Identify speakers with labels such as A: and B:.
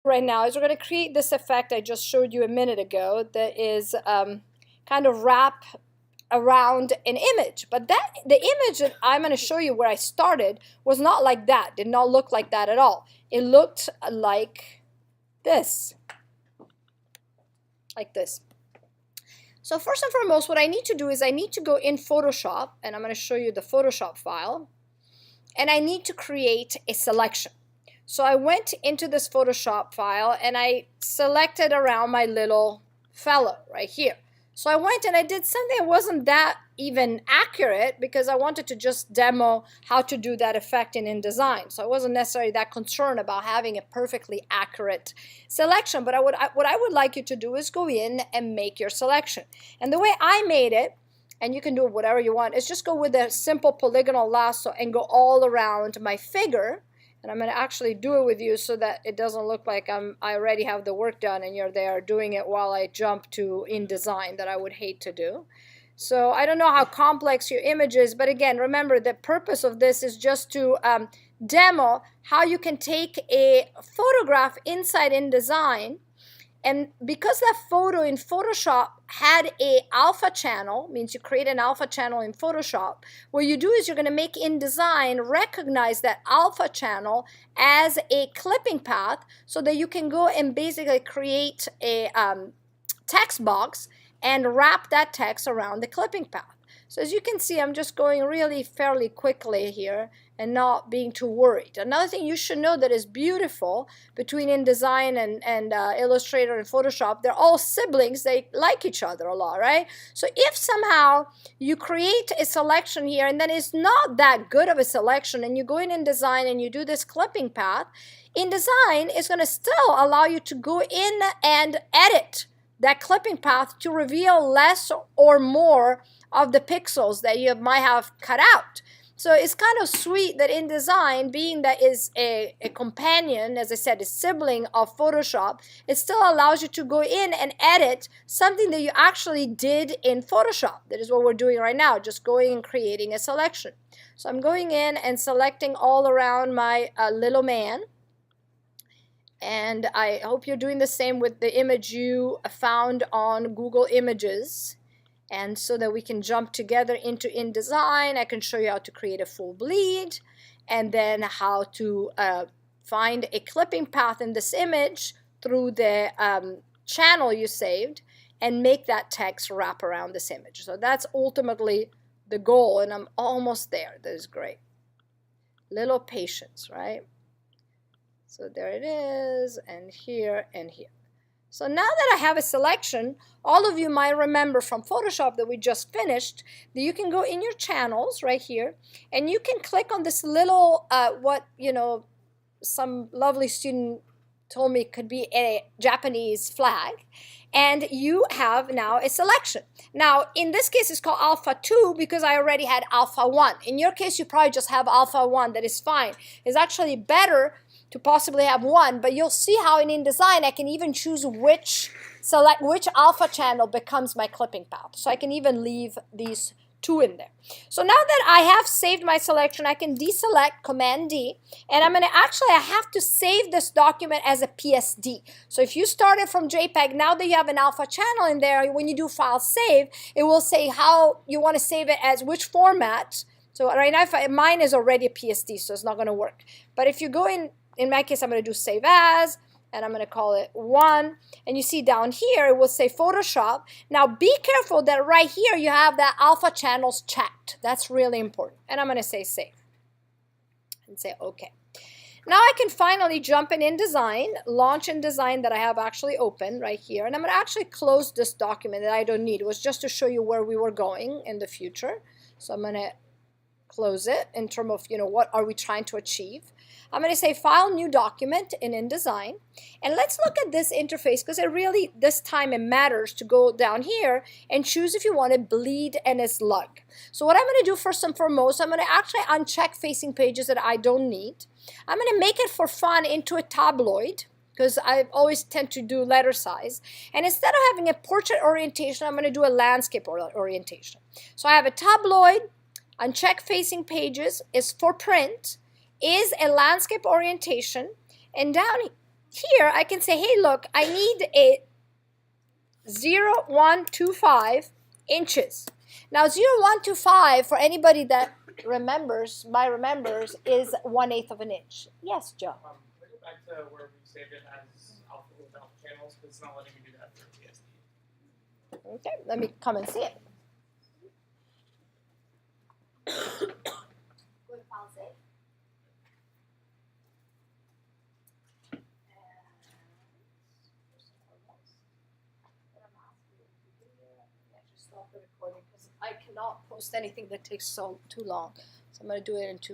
A: right now is we're going to create this effect I just showed you a minute ago that is kind of wrap around an image. But the image that I'm going to show you where I started was not like that, did not look like that at all. It looked like this. Like this. So first and foremost, what I need to do is I need to go in Photoshop, and I'm going to show you the Photoshop file, and I need to create a selection. So I went into this Photoshop file and I selected around my little fellow right here. So I went and I did something that wasn't that even accurate because I wanted to just demo how to do that effect in InDesign. So I wasn't necessarily that concerned about having a perfectly accurate selection. But what I would like you to do is go in and make your selection. And the way I made it, and you can do whatever you want, is just go with a simple polygonal lasso and go all around my figure. And I'm going to actually do it with you so that it doesn't look like I already have the work done and you're there doing it while I jump to InDesign, that I would hate to do. So I don't know how complex your image is, but again, remember the purpose of this is just to demo how you can take a photograph inside InDesign. And because that photo in Photoshop had a alpha channel, means you create an alpha channel in Photoshop, what you do is you're going to make InDesign recognize that alpha channel as a clipping path so that you can go and basically create a text box and wrap that text around the clipping path. So as you can see, I'm just going really fairly quickly here and not being too worried. Another thing you should know that is beautiful between InDesign and Illustrator and Photoshop, they're all siblings. They like each other a lot, right? So if somehow you create a selection here and then it's not that good of a selection and you go in InDesign and you do this clipping path, InDesign is going to still allow you to go in and edit that clipping path to reveal less or more of the pixels that you might have cut out. So it's kind of sweet that InDesign, being that is a companion, as I said, a sibling of Photoshop, it still allows you to go in and edit something that you actually did in Photoshop. That is what we're doing right now, just going and creating a selection. So I'm going in and selecting all around my little man. And I hope you're doing the same with the image you found on Google Images. And so that we can jump together into InDesign, I can show you how to create a full bleed and then how to find a clipping path in this image through the channel you saved and make that text wrap around this image. So that's ultimately the goal, and I'm almost there. That is great. Little patience, right? So there it is, and here and here. So now that I have a selection, all of you might remember from Photoshop that we just finished, that you can go in your channels right here, and you can click on this little, some lovely student told me could be a Japanese flag, and you have now a selection. Now, in this case, it's called Alpha 2 because I already had Alpha 1. In your case, you probably just have Alpha 1. That is fine. It's actually better to possibly have 1, but you'll see how in InDesign I can even choose which alpha channel becomes my clipping path. So I can even leave these 2 in there. So now that I have saved my selection, I can deselect, Command D, and I have to save this document as a PSD. So if you started from JPEG, now that you have an alpha channel in there, when you do File Save, it will say how you want to save it, as which format. So right now, mine is already a PSD, so it's not going to work. But if you go in my case, I'm going to do Save As, and I'm going to call it 1. And you see down here, it will say Photoshop. Now, be careful that right here you have that alpha channels checked. That's really important. And I'm going to say Save and say OK. Now I can finally jump in InDesign, launch InDesign that I have actually open right here. And I'm going to actually close this document that I don't need. It was just to show you where we were going in the future. So I'm going to close it in terms of, what are we trying to achieve. I'm going to say File, New Document in InDesign. And let's look at this interface because this time it matters to go down here and choose if you want to bleed and a slug. So what I'm going to do first and foremost, I'm going to actually uncheck facing pages that I don't need. I'm going to make it for fun into a tabloid because I always tend to do letter size. And instead of having a portrait orientation, I'm going to do a landscape orientation. So I have a tabloid, uncheck facing pages is for print, is a landscape orientation, and down here I can say, hey, look, I need a 0.125 inches. Now 0.125, for anybody that remembers, is 1/8 of an inch. Yes, Joe.
B: Can I go back to where we saved it as alpha with alpha channels, because it's not letting me do that for PSD.
A: Okay, let me come and see it. Go to file save. Stop the recording because I cannot post anything that takes too long. So I'm going to do it in 2